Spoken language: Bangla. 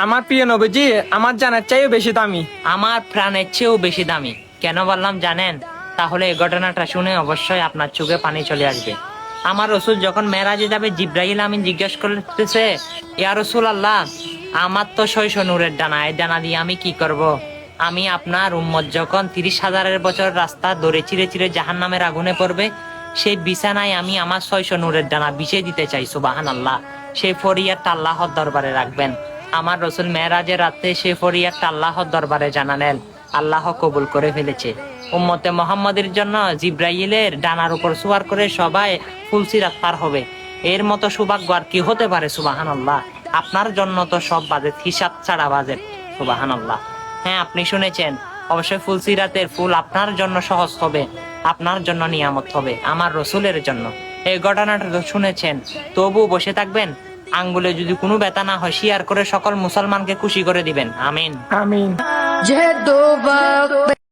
আমার প্রিয় নবীজি আমার জানার চাইও বেশি দামি। আমার প্রাণের চেয়েও বেশি দামি। কেন বললাম জানেন? তাহলে এই ঘটনাটা শুনে অবশ্যই আপনার চোখে পানি চলে আসবে। আমার রসুল যখন মেরাজে যাবে, জিব্রাইল আমিন জিজ্ঞেস করতেছে, ইয়া রসুল আল্লাহ, আমার তো 600 নূরের ডানা, এই ডানা দিয়ে আমি কি করব? আমি আপনার উম্মত যখন 30,000 বছর রাস্তা দৌড়ে চিরে চিরে জাহান্নামের আগুনে পড়বে, সেই বিছানায় আমি আমার 600 নূরের ডানা বিছিয়ে দিতে চাই। সুবহানাল্লাহ। সেই ফরিয়াদটা আল্লাহর দরবারে রাখবেন। আমার রসুল মেরাজের রাতে সেই ফরিয়াদটা আল্লাহর দরবারে জানালেন। আল্লাহ কবুল করে ফেলেছে। উম্মতে মুহাম্মাদের জন্য জিব্রাইলের ডানার উপর সুয়ার করে সবাই ফুলসিরাত পার হবে। এর মতো সৌভাগ্য আর কি হতে পারে? সুবহানাল্লাহ। আপনার জন্য তো সব বাজেট হিসাব ছাড়া বাজেট। সুবহানাল্লাহ। হ্যাঁ, আপনি শুনেছেন। অবশ্যই ফুলসিরাতের ফুল আপনার জন্য সহজ হবে, আপনার জন্য নিয়ামত হবে, আমার রসুলের জন্য। এই ঘটনাটা তো শুনেছেন, তবু বসে থাকবেন? আঙ্গুলে যদি কোনো ব্যথা না হয়, শেয়ার করে সকল মুসলমানকে খুশি করে দিবেন। আমিন। আমিন।